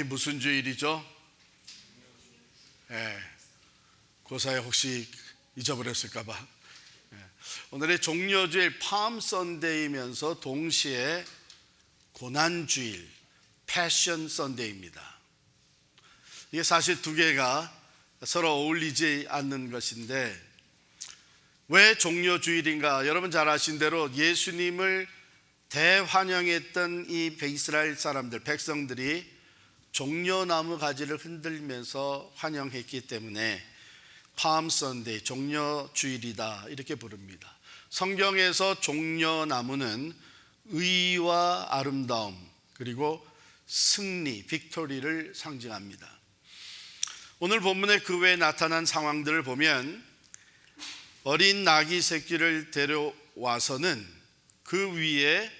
오늘이 무슨 주일이죠? 고사에 혹시 잊어버렸을까봐. 오늘이 종려주일 팜 선데이면서 동시에 고난주일 패션 선데이입니다. 이게 사실 두 개가 서로 어울리지 않는 것인데 왜 종려주일인가? 여러분 잘 아신 대로 예수님을 대환영했던 이 이스라엘 사람들, 백성들이 종려나무 가지를 흔들면서 환영했기 때문에 팜 선데이, 종려주일이다 이렇게 부릅니다. 성경에서 종려나무는 의와 아름다움 그리고 승리, 빅토리를 상징합니다. 오늘 본문에 그 외에 나타난 상황들을 보면 어린 나귀 새끼를 데려와서는 그 위에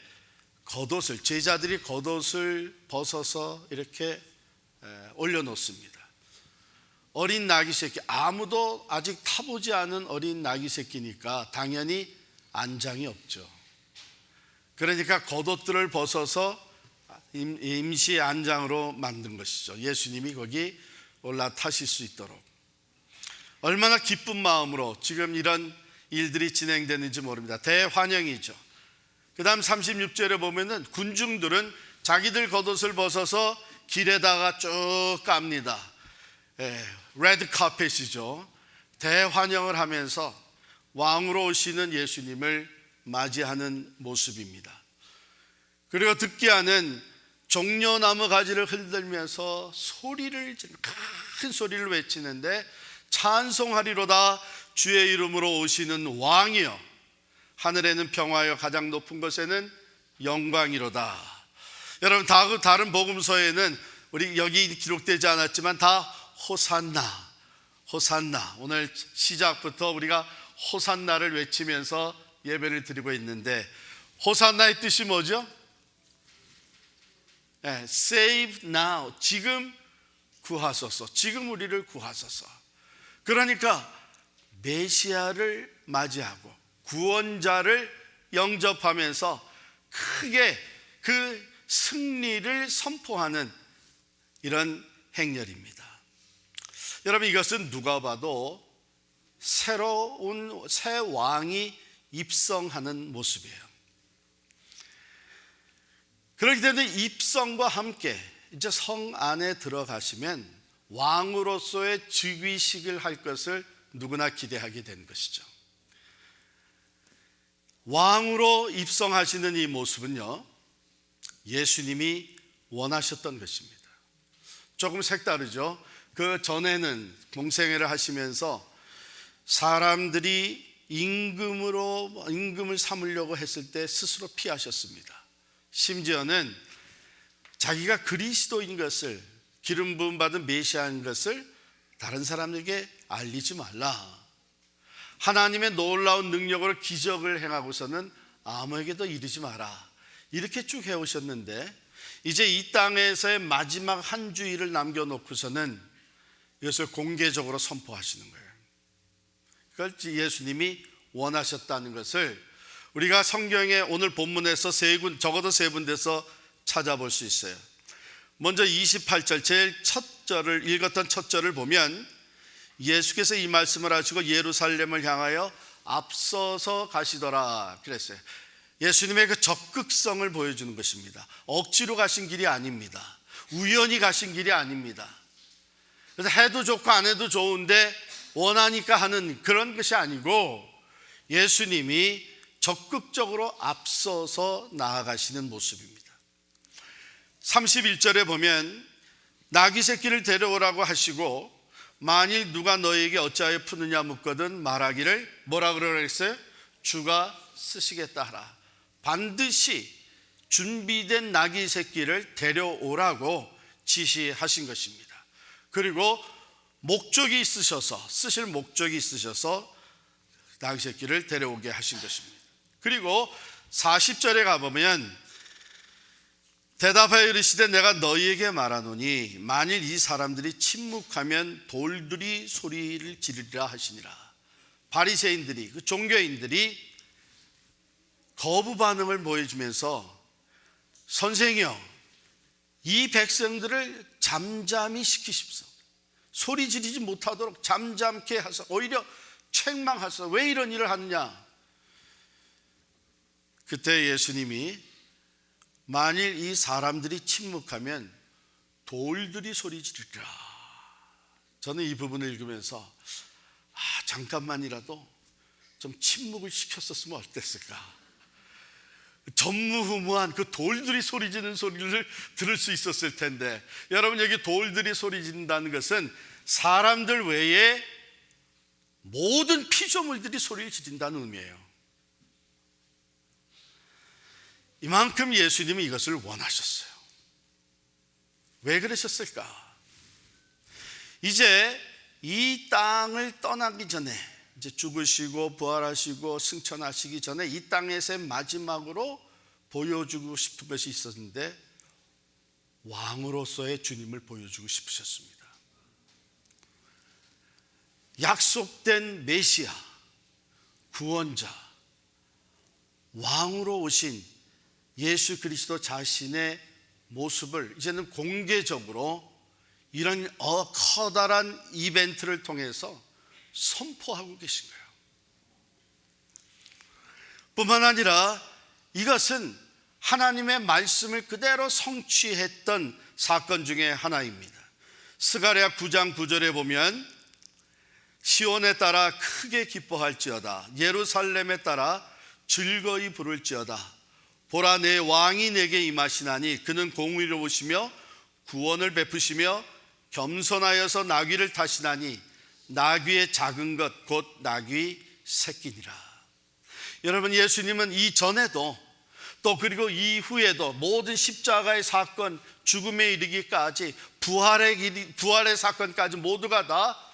겉옷을, 제자들이 겉옷을 벗어서 이렇게 올려놓습니다. 어린 나귀 새끼, 아무도 아직 타보지 않은 어린 나귀 새끼니까 당연히 안장이 없죠. 그러니까 겉옷들을 벗어서 임시 안장으로 만든 것이죠. 예수님이 거기 올라타실 수 있도록. 얼마나 기쁜 마음으로 지금 이런 일들이 진행되는지 모릅니다. 대환영이죠. 그 다음 36절에 보면은 군중들은 자기들 겉옷을 벗어서 길에다가 쭉 갑니다. 레드 카펫이죠. 대환영을 하면서 왕으로 오시는 예수님을 맞이하는 모습입니다. 그리고 듣기야는 종려나무 가지를 흔들면서 큰 소리를 외치는데 찬송하리로다 주의 이름으로 오시는 왕이여 하늘에는 평화여 가장 높은 곳에는 영광이로다. 여러분 다른 복음서에는 우리 여기 기록되지 않았지만 다 호산나, 호산나. 오늘 시작부터 우리가 호산나를 외치면서 예배를 드리고 있는데 호산나의 뜻이 뭐죠? Save now. 지금 구하소서. 지금 우리를 구하소서. 그러니까 메시아를 맞이하고 구원자를 영접하면서 크게 그 승리를 선포하는 이런 행렬입니다. 여러분 이것은 누가 봐도 새로운 새 왕이 입성하는 모습이에요. 그렇기 때문에 입성과 함께 이제 성 안에 들어가시면 왕으로서의 즉위식을 할 것을 누구나 기대하게 되는 것이죠. 왕으로 입성하시는 이 모습은요, 예수님이 원하셨던 것입니다. 조금 색다르죠. 그 전에는 공생애를 하시면서 사람들이 임금을 삼으려고 했을 때 스스로 피하셨습니다. 심지어는 자기가 그리스도인 것을, 기름 부음 받은 메시아인 것을 다른 사람에게 알리지 말라. 하나님의 놀라운 능력으로 기적을 행하고서는 아무에게도 이르지 마라. 이렇게 쭉 해오셨는데 이제 이 땅에서의 마지막 한 주일을 남겨놓고서는 이것을 공개적으로 선포하시는 거예요. 그걸 예수님이 원하셨다는 것을 우리가 성경에 오늘 본문에서 적어도 세 군데서 찾아볼 수 있어요. 먼저 28절 제일 첫 절을 읽었던 첫 절을 보면 예수께서 이 말씀을 하시고 예루살렘을 향하여 앞서서 가시더라 그랬어요. 예수님의 그 적극성을 보여주는 것입니다. 억지로 가신 길이 아닙니다. 우연히 가신 길이 아닙니다. 그래서 해도 좋고 안 해도 좋은데 원하니까 하는 그런 것이 아니고 예수님이 적극적으로 앞서서 나아가시는 모습입니다. 31절에 보면 나귀 새끼를 데려오라고 하시고 만일 누가 너에게 어찌하여 푸느냐 묻거든 말하기를 뭐라 그러겠어요? 주가 쓰시겠다 하라. 반드시 준비된 나귀 새끼를 데려오라고 지시하신 것입니다. 그리고 목적이 있으셔서 쓰실 목적이 있으셔서 나귀 새끼를 데려오게 하신 것입니다. 그리고 40절에 가보면 대답하여 이르시되 내가 너희에게 말하노니 만일 이 사람들이 침묵하면 돌들이 소리를 지르리라 하시니라. 바리새인들이, 그 종교인들이 거부 반응을 보여주면서 선생이여 이 백성들을 잠잠히 시키십소. 소리 지르지 못하도록 잠잠케 하소. 오히려 책망하소. 왜 이런 일을 하느냐? 그때 예수님이 만일 이 사람들이 침묵하면 돌들이 소리 지르리라. 저는 이 부분을 읽으면서 잠깐만이라도 좀 침묵을 시켰었으면 어땠을까? 전무후무한 그 돌들이 소리 지르는 소리를 들을 수 있었을 텐데, 여러분, 여기 돌들이 소리 지른다는 것은 사람들 외에 모든 피조물들이 소리를 지른다는 의미예요. 이만큼 예수님은 이것을 원하셨어요. 왜 그러셨을까? 이제 이 땅을 떠나기 전에, 이제 죽으시고 부활하시고 승천하시기 전에 이 땅에서 마지막으로 보여주고 싶은 것이 있었는데, 왕으로서의 주님을 보여주고 싶으셨습니다. 약속된 메시아, 구원자, 왕으로 오신 예수 그리스도 자신의 모습을 이제는 공개적으로 이런 커다란 이벤트를 통해서 선포하고 계신 거예요. 뿐만 아니라 이것은 하나님의 말씀을 그대로 성취했던 사건 중에 하나입니다. 스가랴 9장 9절에 보면 시온에 따라 크게 기뻐할지어다, 예루살렘에 따라 즐거이 부를지어다. 보라, 내 왕이 내게 임하시나니 그는 공의로우시며 구원을 베푸시며 겸손하여서 나귀를 타시나니 나귀의 작은 것 곧 나귀 새끼니라. 여러분, 예수님은 이전에도 또 그리고 이후에도 모든 십자가의 사건, 죽음에 이르기까지 부활의 사건까지 모두가 다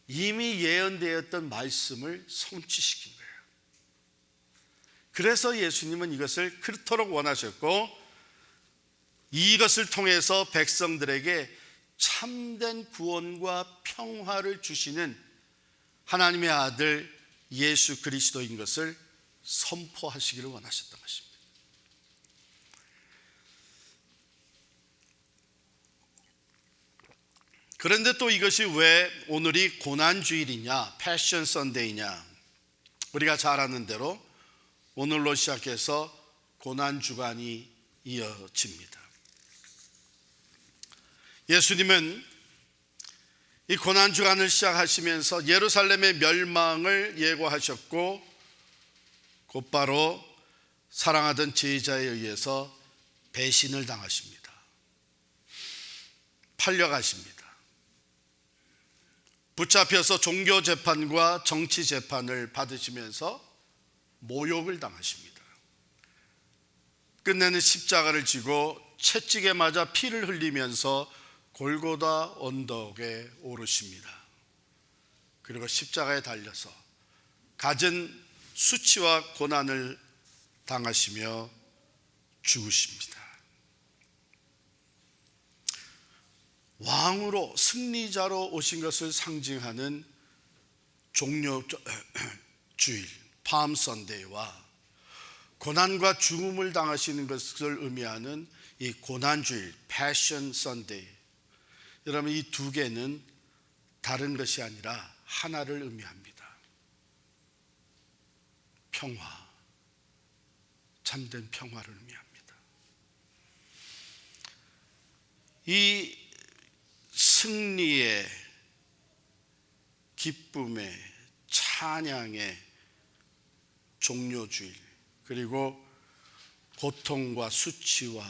이미 예언되었던 말씀을 성취시킨 거예요. 그래서 예수님은 이것을 그토록 원하셨고, 이것을 통해서 백성들에게 참된 구원과 평화를 주시는 하나님의 아들 예수 그리스도인 것을 선포하시기를 원하셨던 것입니다. 그런데 또 이것이 왜 오늘이 고난주일이냐, 패션 선데이냐? 우리가 잘 아는 대로 오늘로 시작해서 고난주간이 이어집니다. 예수님은 이 고난주간을 시작하시면서 예루살렘의 멸망을 예고하셨고, 곧바로 사랑하던 제자에 의해서 배신을 당하십니다. 팔려가십니다. 붙잡혀서 종교재판과 정치재판을 받으시면서 모욕을 당하십니다. 끝내는 십자가를 지고 채찍에 맞아 피를 흘리면서 골고다 언덕에 오르십니다. 그리고 십자가에 달려서 갖은 수치와 고난을 당하시며 죽으십니다. 왕으로, 승리자로 오신 것을 상징하는 종료주일 팜 선데이와 고난과 죽음을 당하시는 것을 의미하는 이 고난주일 패션 선데이, 여러분, 이 두 개는 다른 것이 아니라 하나를 의미합니다. 평화, 참된 평화를 의미합니다. 이 승리의, 기쁨의, 찬양의 종료주일, 그리고 고통과 수치와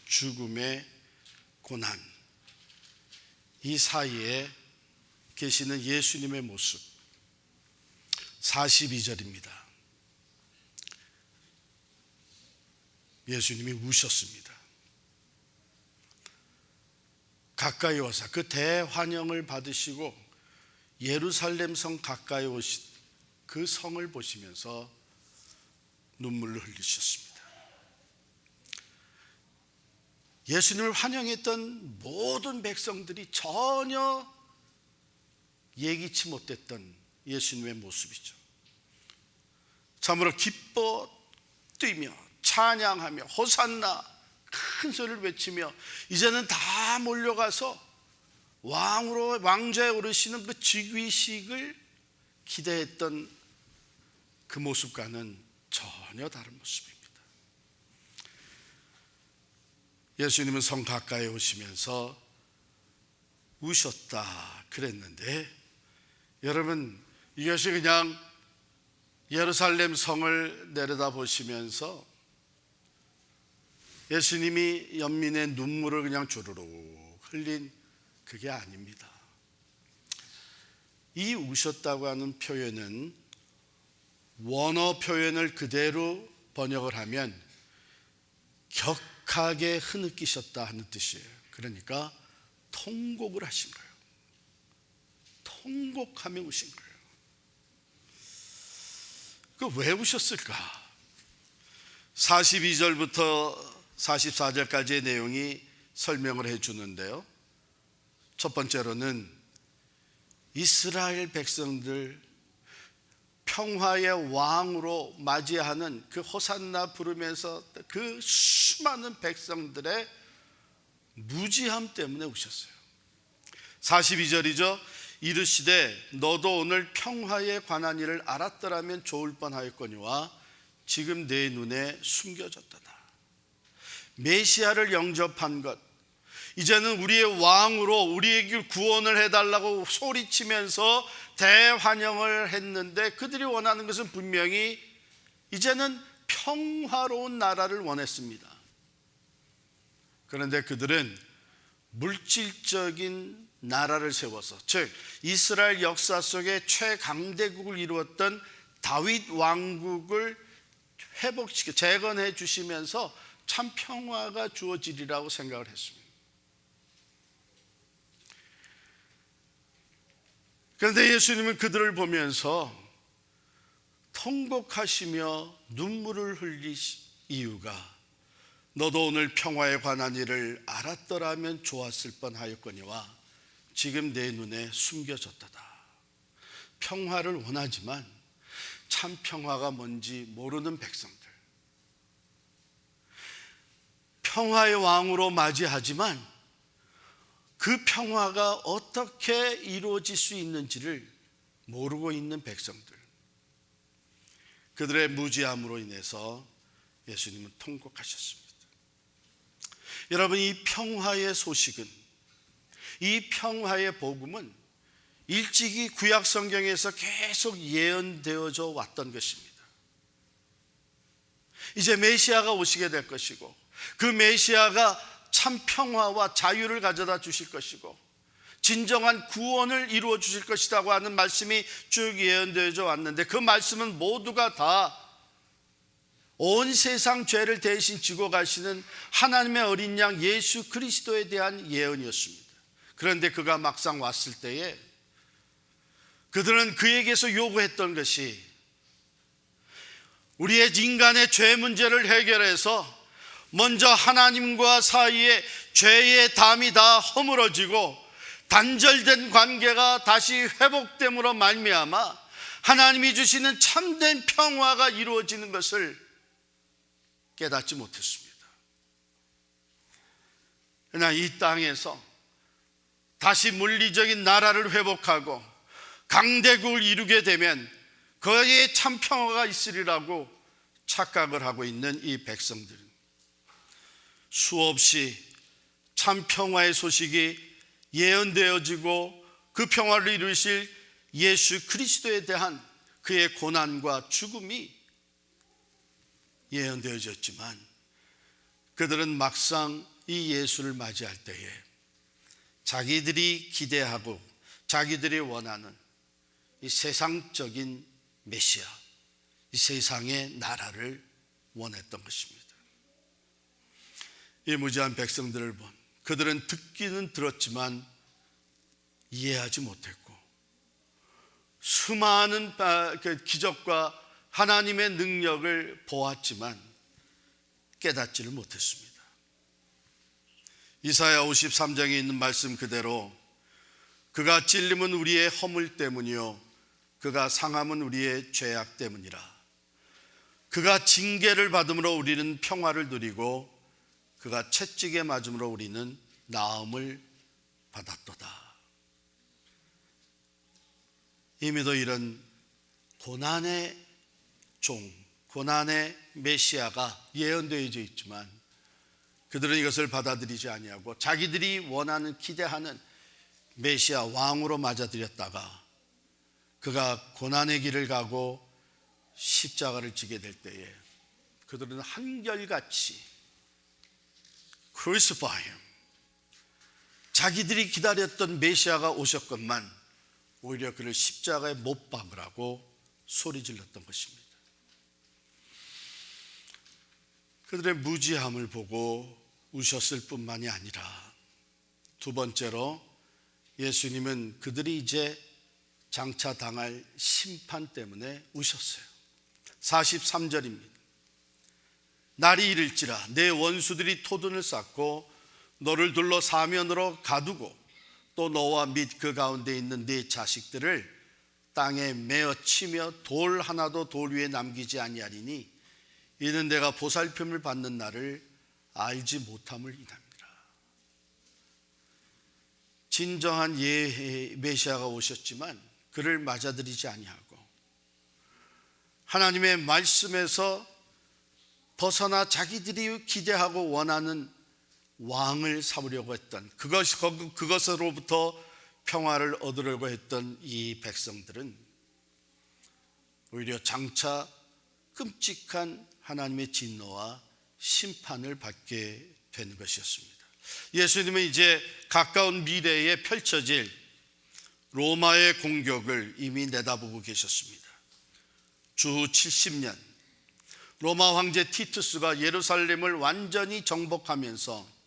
죽음의 고난, 이 사이에 계시는 예수님의 모습, 42절입니다. 예수님이 우셨습니다. 가까이 와서 그 대환영을 받으시고 예루살렘 성 가까이 오신 그 성을 보시면서 눈물을 흘리셨습니다. 예수님을 환영했던 모든 백성들이 전혀 예기치 못했던 예수님의 모습이죠. 참으로 기뻐 뛰며 찬양하며 호산나 큰 소리를 외치며 이제는 다 몰려가서 왕으로 왕좌에 오르시는 그 즉위식을 기대했던 그 모습과는 전혀 다른 모습입니다. 예수님은 성 가까이 오시면서 우셨다 그랬는데, 여러분, 이것이 그냥 예루살렘 성을 내려다보시면서 예수님이 연민의 눈물을 그냥 주르륵 흘린 그게 아닙니다. 이 우셨다고 하는 표현은 원어 표현을 그대로 번역을 하면 격하게 흐느끼셨다 하는 뜻이에요. 그러니까 통곡을 하신 거예요. 통곡하며 우신 거예요. 그 왜 우셨을까? 42절부터 44절까지의 내용이 설명을 해주는데요, 첫 번째로는 이스라엘 백성들 평화의 왕으로 맞이하는 그 호산나 부르면서 그 수많은 백성들의 무지함 때문에 우셨어요. 42절이죠. 이르시되 너도 오늘 평화에 관한 일을 알았더라면 좋을 뻔하였거니와 지금 내 눈에 숨겨졌도다. 메시아를 영접한 것, 이제는 우리의 왕으로 우리에게 구원을 해달라고 소리치면서 대환영을 했는데, 그들이 원하는 것은 분명히 이제는 평화로운 나라를 원했습니다. 그런데 그들은 물질적인 나라를 세워서, 즉 이스라엘 역사 속에 최강대국을 이루었던 다윗 왕국을 회복시켜 재건해 주시면서 참 평화가 주어지리라고 생각을 했습니다. 그런데 예수님은 그들을 보면서 통곡하시며 눈물을 흘리신 이유가, 너도 오늘 평화에 관한 일을 알았더라면 좋았을 뻔하였거니와 지금 내 눈에 숨겨졌도다. 평화를 원하지만 참 평화가 뭔지 모르는 백성들, 평화의 왕으로 맞이하지만 그 평화가 어떻게 이루어질 수 있는지를 모르고 있는 백성들, 그들의 무지함으로 인해서 예수님은 통곡하셨습니다. 여러분, 이 평화의 소식은, 이 평화의 복음은 일찍이 구약 성경에서 계속 예언되어져 왔던 것입니다. 이제 메시아가 오시게 될 것이고, 그 메시아가 참 평화와 자유를 가져다 주실 것이고 진정한 구원을 이루어 주실 것이라고 하는 말씀이 쭉 예언되어져 왔는데, 그 말씀은 모두가 다 온 세상 죄를 대신 지고 가시는 하나님의 어린 양 예수 그리스도에 대한 예언이었습니다. 그런데 그가 막상 왔을 때에 그들은 그에게서 요구했던 것이, 우리의 인간의 죄 문제를 해결해서 먼저 하나님과 사이에 죄의 담이 다 허물어지고 단절된 관계가 다시 회복됨으로 말미암아 하나님이 주시는 참된 평화가 이루어지는 것을 깨닫지 못했습니다. 그러나 이 땅에서 다시 물리적인 나라를 회복하고 강대국을 이루게 되면 거기에 참 평화가 있으리라고 착각을 하고 있는 이 백성들은 수없이 참 평화의 소식이 예언되어지고 그 평화를 이루실 예수 그리스도에 대한 그의 고난과 죽음이 예언되어졌지만, 그들은 막상 이 예수를 맞이할 때에 자기들이 기대하고 자기들이 원하는 이 세상적인 메시아, 이 세상의 나라를 원했던 것입니다. 이 무지한 백성들을 본 그들은 듣기는 들었지만 이해하지 못했고, 수많은 기적과 하나님의 능력을 보았지만 깨닫지를 못했습니다. 이사야 53장에 있는 말씀 그대로, 그가 찔림은 우리의 허물 때문이요 그가 상함은 우리의 죄악 때문이라. 그가 징계를 받음으로 우리는 평화를 누리고 그가 채찍에 맞음으로 우리는 나음을 받았도다. 이미도 이런 고난의 종, 고난의 메시아가 예언되어져 있지만 그들은 이것을 받아들이지 아니하고 자기들이 원하는, 기대하는 메시아 왕으로 맞아들였다가 그가 고난의 길을 가고 십자가를 지게 될 때에 그들은 한결같이 Crucify him, 자기들이 기다렸던 메시아가 오셨건만 오히려 그를 십자가에 못 박으라고 소리질렀던 것입니다. 그들의 무지함을 보고 우셨을 뿐만이 아니라 두 번째로 예수님은 그들이 이제 장차 당할 심판 때문에 우셨어요. 43절입니다. 날이 이를지라 내 원수들이 토둔을 쌓고 너를 둘러 사면으로 가두고 또 너와 및 그 가운데 있는 네 자식들을 땅에 메어 치며 돌 하나도 돌 위에 남기지 아니하리니 이는 내가 보살핌을 받는 날을 알지 못함을 인함이라. 진정한 메시아가 오셨지만 그를 맞아들이지 아니하고 하나님의 말씀에서 벗어나 자기들이 기대하고 원하는 왕을 삼으려고 했던, 그것으로부터 평화를 얻으려고 했던 이 백성들은 오히려 장차 끔찍한 하나님의 진노와 심판을 받게 된 것이었습니다. 예수님은 이제 가까운 미래에 펼쳐질 로마의 공격을 이미 내다보고 계셨습니다. 주후 70년 로마 황제 티투스가 예루살렘을 완전히 정복하면서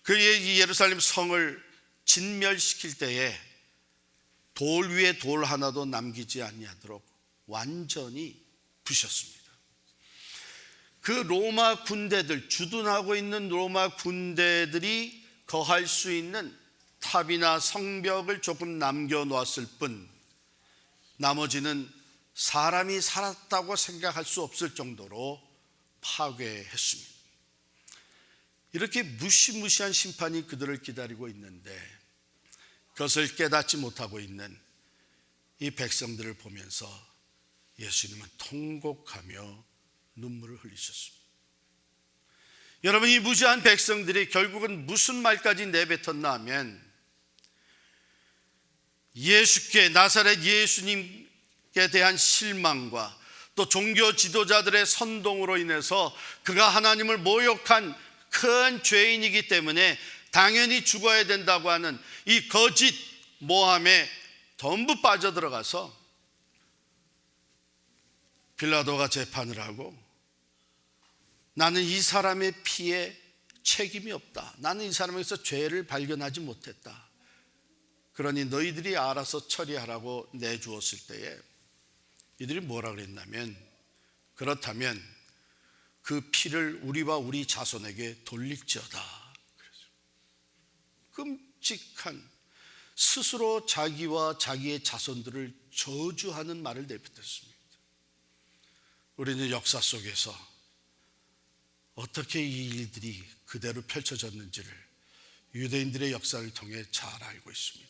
그의 이 예루살렘 성을 진멸시킬 때에 돌 위에 돌 하나도 남기지 아니하도록 완전히 부셨습니다. 그 로마 군대들, 주둔하고 있는 로마 군대들이 거할 수 있는 탑이나 성벽을 조금 남겨놓았을 뿐 나머지는 사람이 살았다고 생각할 수 없을 정도로 파괴했습니다. 이렇게 무시무시한 심판이 그들을 기다리고 있는데 그것을 깨닫지 못하고 있는 이 백성들을 보면서 예수님은 통곡하며 눈물을 흘리셨습니다. 여러분, 이 무지한 백성들이 결국은 무슨 말까지 내뱉었나 하면 예수께, 나사렛 예수님께 대한 실망과 또 종교 지도자들의 선동으로 인해서 그가 하나님을 모욕한 큰 죄인이기 때문에 당연히 죽어야 된다고 하는 이 거짓 모함에 전부 빠져들어가서 빌라도가 재판을 하고 나는 이 사람의 피에 책임이 없다, 나는 이 사람에게서 죄를 발견하지 못했다, 그러니 너희들이 알아서 처리하라고 내주었을 때에 이들이 뭐라 그랬냐면 그렇다면 그 피를 우리와 우리 자손에게 돌릴지어다. 끔찍한, 스스로 자기와 자기의 자손들을 저주하는 말을 내뱉었습니다. 우리는 역사 속에서 어떻게 이 일들이 그대로 펼쳐졌는지를 유대인들의 역사를 통해 잘 알고 있습니다.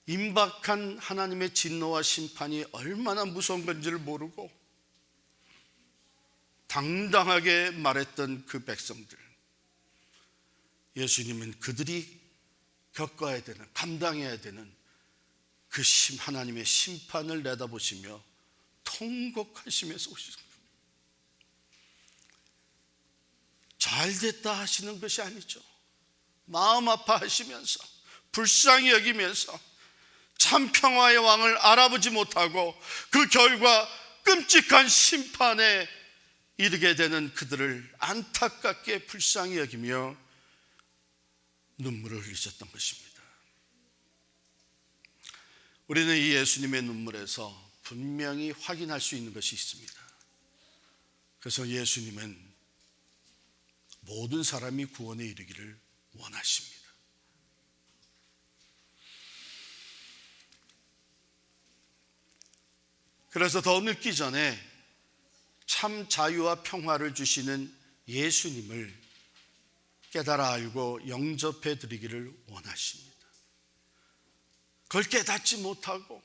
임박한 하나님의 진노와 심판이 얼마나 무서운 건지를 모르고 당당하게 말했던 그 백성들, 예수님은 그들이 겪어야 되는, 감당해야 되는 그 하나님의 심판을 내다보시며 통곡하시면서 오셨습니다. 잘됐다 하시는 것이 아니죠. 마음 아파하시면서 불쌍히 여기면서 참 평화의 왕을 알아보지 못하고 그 결과 끔찍한 심판에 이르게 되는 그들을 안타깝게 불쌍히 여기며 눈물을 흘리셨던 것입니다. 우리는 이 예수님의 눈물에서 분명히 확인할 수 있는 것이 있습니다. 그래서 예수님은 모든 사람이 구원에 이르기를 원하십니다. 그래서 더 늦기 전에 참 자유와 평화를 주시는 예수님을 깨달아 알고 영접해 드리기를 원하십니다. 그걸 깨닫지 못하고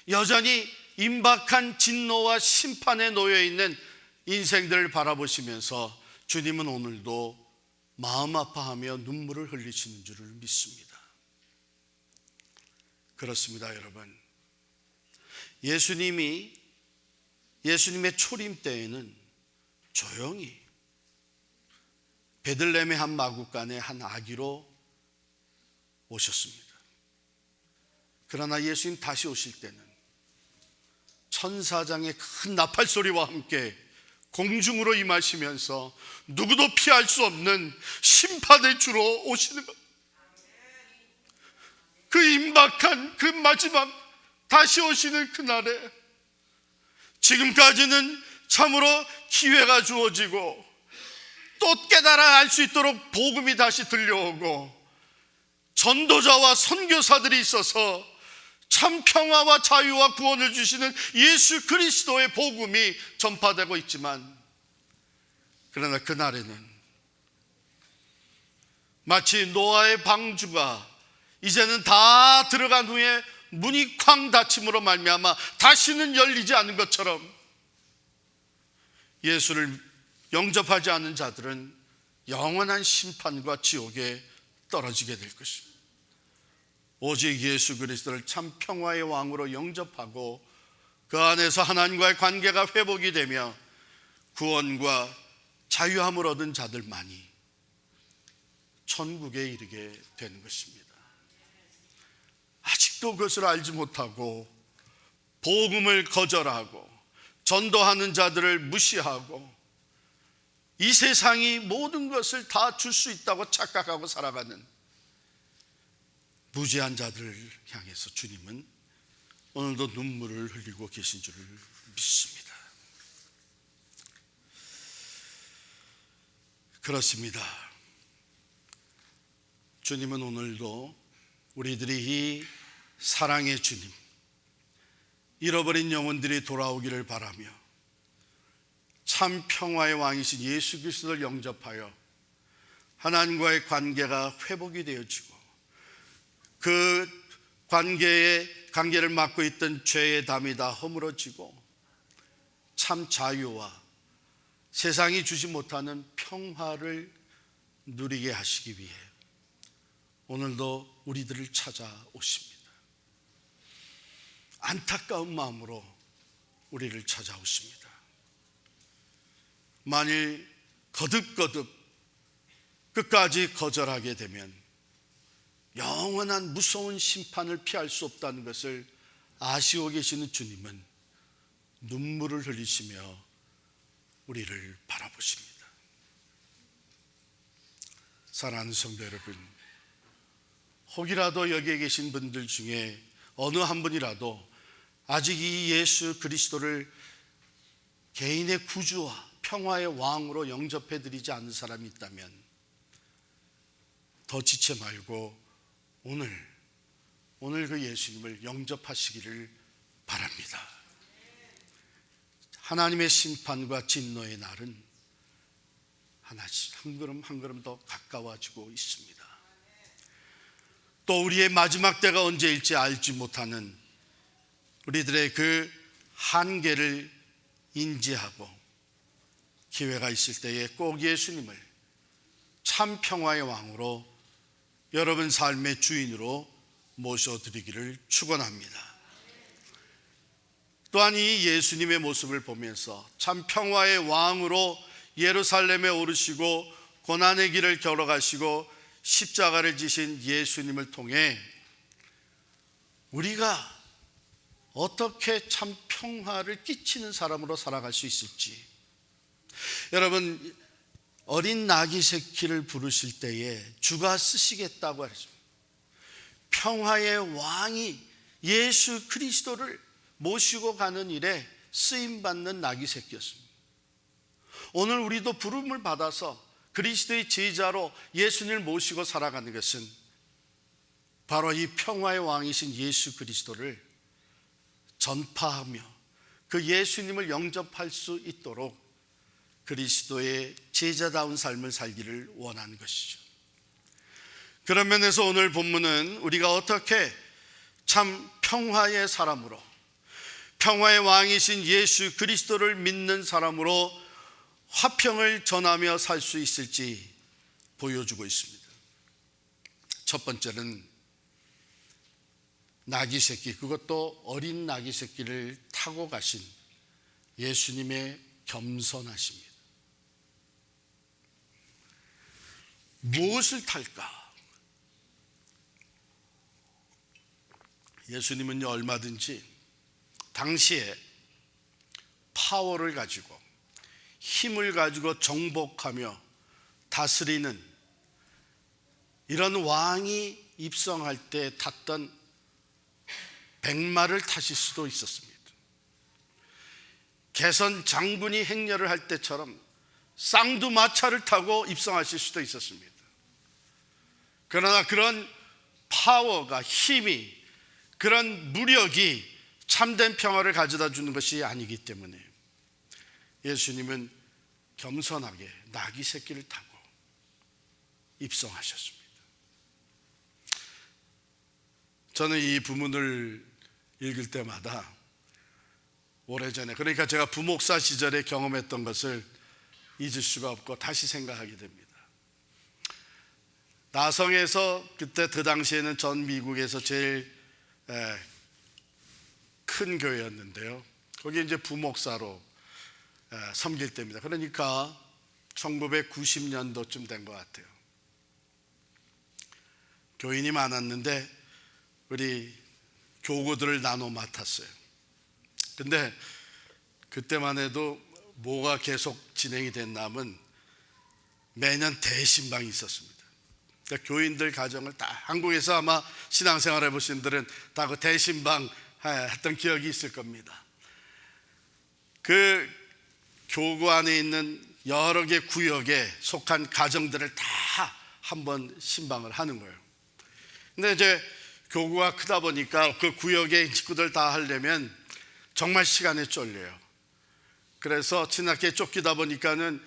여전히 임박한 진노와 심판에 놓여 있는 인생들을 바라보시면서 주님은 오늘도 마음 아파하며 눈물을 흘리시는 줄을 믿습니다. 그렇습니다, 여러분. 예수님의 초림 때에는 조용히 베들레헴의 한 마구간에 한 아기로 오셨습니다. 그러나 예수님 다시 오실 때는 천사장의 큰 나팔 소리와 함께 공중으로 임하시면서 누구도 피할 수 없는 심판의 주로 오시는 것. 그 임박한 그 마지막 다시 오시는 그날에 지금까지는 참으로 기회가 주어지고 또 깨달아 알 수 있도록 복음이 다시 들려오고 전도자와 선교사들이 있어서 참 평화와 자유와 구원을 주시는 예수 그리스도의 복음이 전파되고 있지만, 그러나 그날에는 마치 노아의 방주가 이제는 다 들어간 후에 문이 쾅 닫힘으로 말미암아 다시는 열리지 않은 것처럼 예수를 영접하지 않은 자들은 영원한 심판과 지옥에 떨어지게 될 것입니다. 오직 예수 그리스도를 참 평화의 왕으로 영접하고 그 안에서 하나님과의 관계가 회복이 되며 구원과 자유함을 얻은 자들만이 천국에 이르게 되는 것입니다. 아직도 그것을 알지 못하고 복음을 거절하고 전도하는 자들을 무시하고 이 세상이 모든 것을 다 줄 수 있다고 착각하고 살아가는 무지한 자들을 향해서 주님은 오늘도 눈물을 흘리고 계신 줄을 믿습니다. 그렇습니다. 주님은 오늘도 우리들이 이 사랑의 주님, 잃어버린 영혼들이 돌아오기를 바라며 참 평화의 왕이신 예수 그리스도를 영접하여 하나님과의 관계가 회복이 되어지고 그 관계를 막고 있던 죄의 담이 다 허물어지고 참 자유와 세상이 주지 못하는 평화를 누리게 하시기 위해 오늘도 우리들을 찾아오십니다. 안타까운 마음으로 우리를 찾아오십니다. 만일 거듭거듭 끝까지 거절하게 되면 영원한 무서운 심판을 피할 수 없다는 것을 아시고 계시는 주님은 눈물을 흘리시며 우리를 바라보십니다. 사랑하는 성도 여러분, 혹이라도 여기에 계신 분들 중에 어느 한 분이라도 아직 이 예수 그리스도를 개인의 구주와 평화의 왕으로 영접해드리지 않은 사람이 있다면 더 지체 말고 오늘 그 예수님을 영접하시기를 바랍니다. 하나님의 심판과 진노의 날은 하나씩 한 걸음 한 걸음 더 가까워지고 있습니다. 또 우리의 마지막 때가 언제일지 알지 못하는 우리들의 그 한계를 인지하고 기회가 있을 때에 꼭 예수님을 참 평화의 왕으로 여러분 삶의 주인으로 모셔드리기를 축원합니다. 또한 이 예수님의 모습을 보면서 참 평화의 왕으로 예루살렘에 오르시고 고난의 길을 걸어가시고 십자가를 지신 예수님을 통해 우리가 어떻게 참 평화를 끼치는 사람으로 살아갈 수 있을지, 여러분 어린 나귀 새끼를 부르실 때에 주가 쓰시겠다고 하셨습니다. 평화의 왕이 예수 그리스도를 모시고 가는 일에 쓰임받는 나귀 새끼였습니다. 오늘 우리도 부름을 받아서 그리스도의 제자로 예수님을 모시고 살아가는 것은 바로 이 평화의 왕이신 예수 그리스도를 전파하며 그 예수님을 영접할 수 있도록 그리스도의 제자다운 삶을 살기를 원하는 것이죠. 그런 면에서 오늘 본문은 우리가 어떻게 참 평화의 사람으로, 평화의 왕이신 예수 그리스도를 믿는 사람으로 화평을 전하며 살 수 있을지 보여주고 있습니다. 첫 번째는 나귀 새끼, 그것도 어린 나귀 새끼를 타고 가신 예수님의 겸손하십니다. 무엇을 탈까? 예수님은요, 얼마든지 당시에 파워를 가지고 힘을 가지고 정복하며 다스리는 이런 왕이 입성할 때 탔던 백마를 타실 수도 있었습니다. 개선 장군이 행렬을 할 때처럼 쌍두마차를 타고 입성하실 수도 있었습니다. 그러나 그런 파워가, 힘이, 그런 무력이 참된 평화를 가져다 주는 것이 아니기 때문에 예수님은 겸손하게 나귀 새끼를 타고 입성하셨습니다. 저는 이 부문을 읽을 때마다 오래전에, 그러니까 제가 부목사 시절에 경험했던 것을 잊을 수가 없고 다시 생각하게 됩니다. 나성에서 그때 그 당시에는 전 미국에서 제일 큰 교회였는데요, 거기 이제 부목사로 섬길 때입니다. 그러니까 1990년도쯤 된 것 같아요. 교인이 많았는데 우리 교구들을 나눠 맡았어요. 근데 그때만 해도 뭐가 계속 진행이 됐냐면 매년 대신방이 있었습니다. 그러니까 교인들 가정을 다, 한국에서 아마 신앙생활 해보신 분들은 다 그 대신방 했던 기억이 있을 겁니다. 그 교구 안에 있는 여러 개 구역에 속한 가정들을 다 한번 신방을 하는 거예요. 근데 이제 교구가 크다 보니까 그 구역의 식구들 다 하려면 정말 시간에 쫄려요. 그래서 지나게 쫓기다 보니까는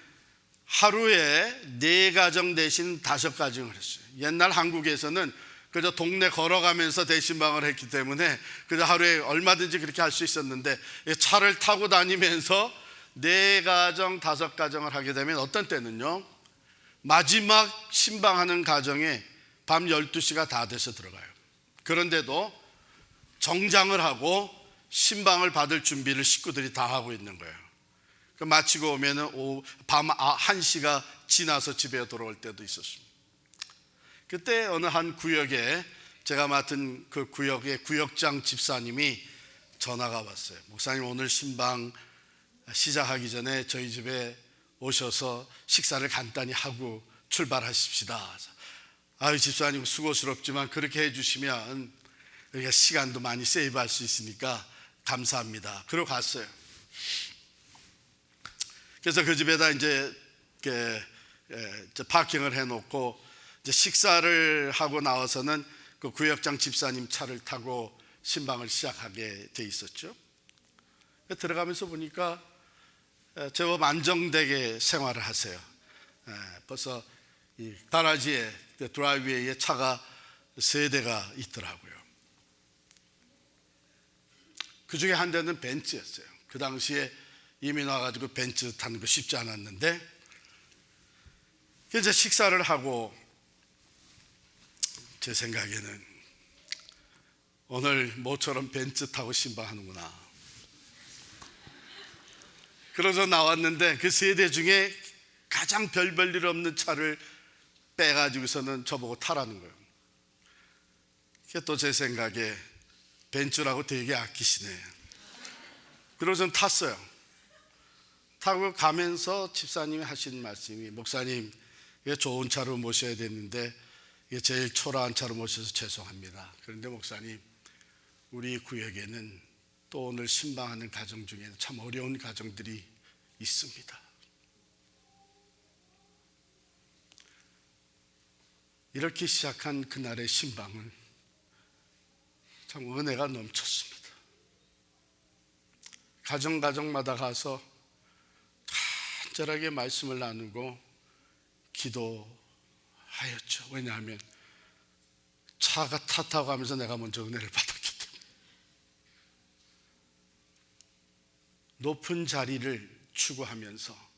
하루에 4가정 대신 5가정을 했어요. 옛날 한국에서는 그저 동네 걸어가면서 대신방을 했기 때문에 그저 하루에 얼마든지 그렇게 할 수 있었는데, 차를 타고 다니면서 4가정, 5가정을 하게 되면 어떤 때는요, 마지막 신방하는 가정에 밤 12시가 다 돼서 들어가요. 그런데도 정장을 하고 신방을 받을 준비를 식구들이 다 하고 있는 거예요. 마치고 오면은 밤 1시가 지나서 집에 돌아올 때도 있었습니다. 그때 어느 한 구역에, 제가 맡은 그 구역의 구역장 집사님이 전화가 왔어요. 목사님, 오늘 신방 시작하기 전에 저희 집에 오셔서 식사를 간단히 하고 출발하십시다. 아유, 집사님 수고스럽지만 그렇게 해주시면 우리가 시간도 많이 세이브할 수 있으니까 감사합니다. 그러고 갔어요. 그래서 그 집에다 이제 파킹을 해놓고 이제 식사를 하고 나와서는 그 구역장 집사님 차를 타고 신방을 시작하게 돼 있었죠. 들어가면서 보니까 제법 안정되게 생활을 하세요. 벌써 이 가라지에, 드라이브웨이에 차가 3대가 있더라고요. 그 중에 한 대는 벤츠였어요. 그 당시에 이민 와가지고 벤츠 타는 거 쉽지 않았는데, 이제 식사를 하고 제 생각에는 오늘 모처럼 벤츠 타고 신방하는구나. 그래서 나왔는데 그 3대 중에 가장 별 일 없는 차를 빼가지고서는 저보고 타라는 거예요. 그게 또 제 생각에 벤츠라고 되게 아끼시네. 그래서 전 탔어요. 타고 가면서 집사님이 하신 말씀이, 목사님, 이게 좋은 차로 모셔야 되는데 이게 제일 초라한 차로 모셔서 죄송합니다. 그런데 목사님, 우리 구역에는 또 오늘 신방하는 가정 중에 참 어려운 가정들이 있습니다. 이렇게 시작한 그날의 신방은 참 은혜가 넘쳤습니다. 가정마다 가서 간절하게 말씀을 나누고 기도하였죠. 왜냐하면 차가 타고 가면서 내가 먼저 은혜를 받았기 때문에. 높은 자리를 추구하면서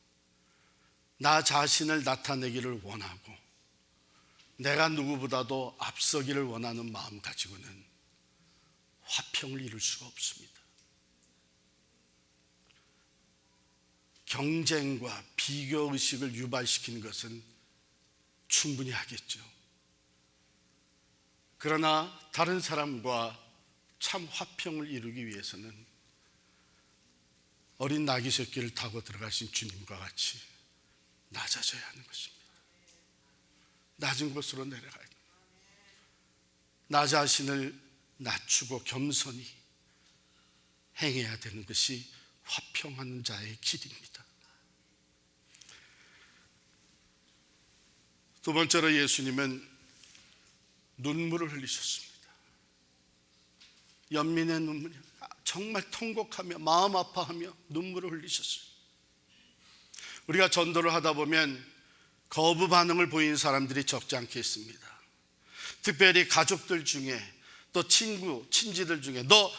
나 자신을 나타내기를 원하고 내가 누구보다도 앞서기를 원하는 마음 가지고는 화평을 이룰 수가 없습니다. 경쟁과 비교의식을 유발시키는 것은 충분히 하겠죠. 그러나 다른 사람과 참 화평을 이루기 위해서는 어린 나귀 새끼를 타고 들어가신 주님과 같이 낮아져야 하는 것입니다. 낮은 곳으로 내려가야 합니다. 나 자신을 낮추고 겸손히 행해야 되는 것이 화평하는 자의 길입니다. 두 번째로 예수님은 눈물을 흘리셨습니다. 연민의 눈물이 정말 통곡하며 마음 아파하며 눈물을 흘리셨어요. 우리가 전도를 하다 보면 거부 반응을 보이는 사람들이 적지 않겠습니다. 특별히 가족들 중에 또 친지들 중에 너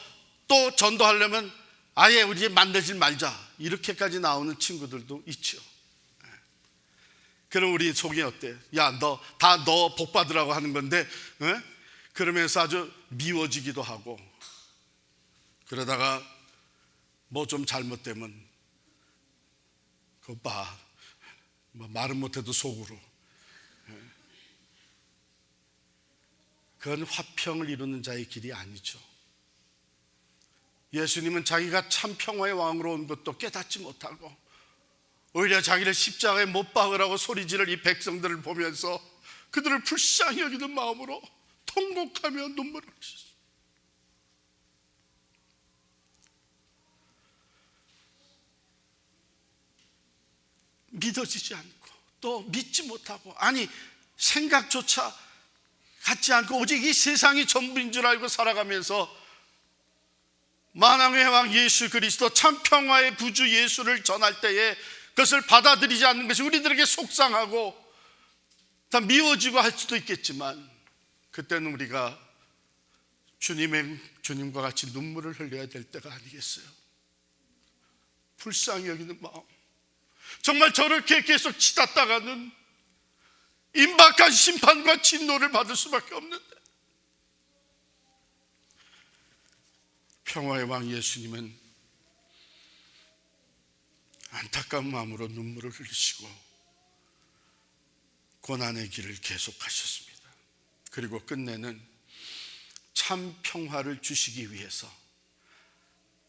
또 전도하려면 아예 우리 만나지 말자 이렇게까지 나오는 친구들도 있죠. 그럼 우리 속이 어때? 야, 너 복 받으라고 하는 건데 그러면서 아주 미워지기도 하고, 그러다가 뭐 좀 잘못되면 그거 봐, 뭐 말은 못해도 속으로. 그건 화평을 이루는 자의 길이 아니죠. 예수님은 자기가 참 평화의 왕으로 온 것도 깨닫지 못하고 오히려 자기를 십자가에 못 박으라고 소리지를 이 백성들을 보면서 그들을 불쌍히 여기는 마음으로 통곡하며 눈물을 흘리셨습니다. 믿어지지 않고 또 믿지 못하고, 아니 생각조차 갖지 않고 오직 이 세상이 전부인 줄 알고 살아가면서 만왕의 왕 예수 그리스도 참 평화의 구주 예수를 전할 때에 그것을 받아들이지 않는 것이 우리들에게 속상하고 다 미워지고 할 수도 있겠지만, 그때는 우리가 주님과 같이 눈물을 흘려야 될 때가 아니겠어요? 불쌍히 여기는 마음, 정말 저렇게 계속 치닫다가는 임박한 심판과 진노를 받을 수밖에 없는데, 평화의 왕 예수님은 안타까운 마음으로 눈물을 흘리시고 고난의 길을 계속하셨습니다. 그리고 끝내는 참 평화를 주시기 위해서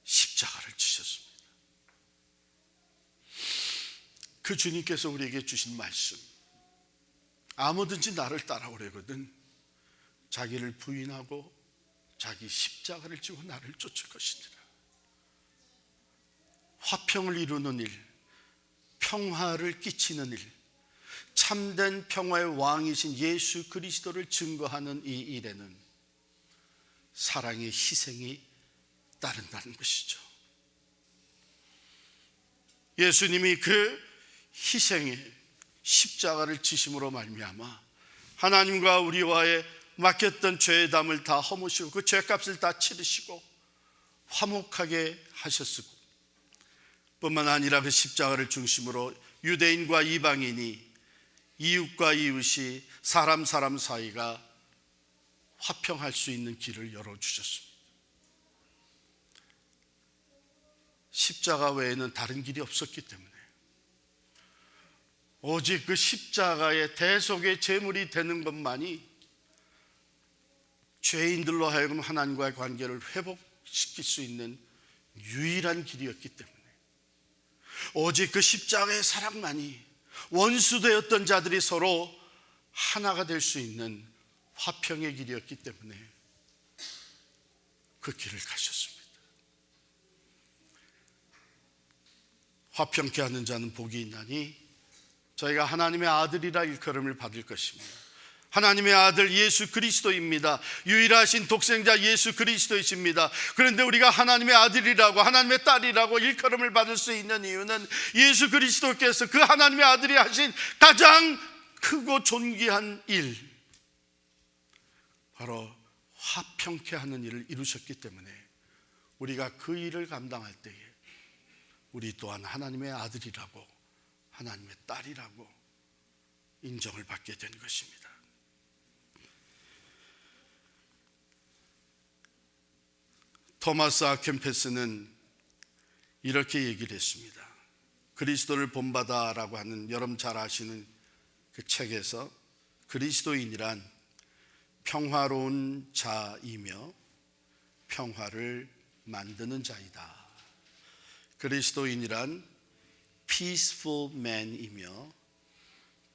십자가를 지셨습니다. 그 주님께서 우리에게 주신 말씀, 아무든지 나를 따라오려거든 자기를 부인하고 자기 십자가를 지고 나를 쫓을 것이니라. 화평을 이루는 일, 평화를 끼치는 일, 참된 평화의 왕이신 예수 그리스도를 증거하는 이 일에는 사랑의 희생이 따른다는 것이죠. 예수님이 그 희생의 십자가를 지심으로 말미암아 하나님과 우리와의 맡겼던 죄의 담을 다 허무시고 그 죄값을 다 치르시고 화목하게 하셨고, 뿐만 아니라 그 십자가를 중심으로 유대인과 이방인이, 이웃과 이웃이, 사람 사이가 화평할 수 있는 길을 열어주셨습니다. 십자가 외에는 다른 길이 없었기 때문에 오직 그 십자가의 대속의 제물이 되는 것만이 죄인들로 하여금 하나님과의 관계를 회복시킬 수 있는 유일한 길이었기 때문에, 오직 그 십자가의 사랑만이 원수되었던 자들이 서로 하나가 될 수 있는 화평의 길이었기 때문에 그 길을 가셨습니다. 화평케 하는 자는 복이 있나니 저희가 하나님의 아들이라 일컬음을 받을 것입니다. 하나님의 아들 예수 그리스도입니다. 유일하신 독생자 예수 그리스도이십니다. 그런데 우리가 하나님의 아들이라고, 하나님의 딸이라고 일컬음을 받을 수 있는 이유는 예수 그리스도께서 그 하나님의 아들이 하신 가장 크고 존귀한 일, 바로 화평케 하는 일을 이루셨기 때문에 우리가 그 일을 감당할 때에 우리 또한 하나님의 아들이라고, 하나님의 딸이라고 인정을 받게 된 것입니다. 토마스 아켐페스는 이렇게 얘기를 했습니다. 그리스도를 본받아라고 하는 여러분 잘 아시는 그 책에서 그리스도인이란 평화로운 자이며 평화를 만드는 자이다. 그리스도인이란 peaceful man이며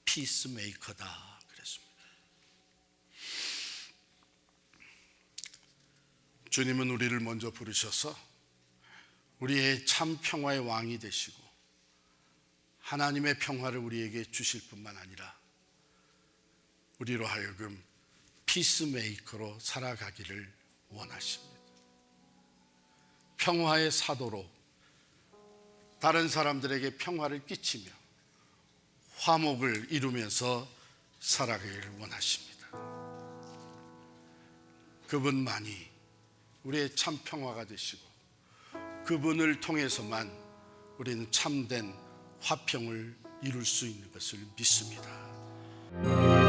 peacemaker다 그랬습니다. 주님은 우리를 먼저 부르셔서 우리의 참 평화의 왕이 되시고 하나님의 평화를 우리에게 주실 뿐만 아니라 우리로 하여금 피스메이커로 살아가기를 원하십니다. 평화의 사도로 다른 사람들에게 평화를 끼치며 화목을 이루면서 살아가기를 원하십니다. 그분만이 우리의 참 평화가 되시고 그분을 통해서만 우리는 참된 화평을 이룰 수 있는 것을 믿습니다.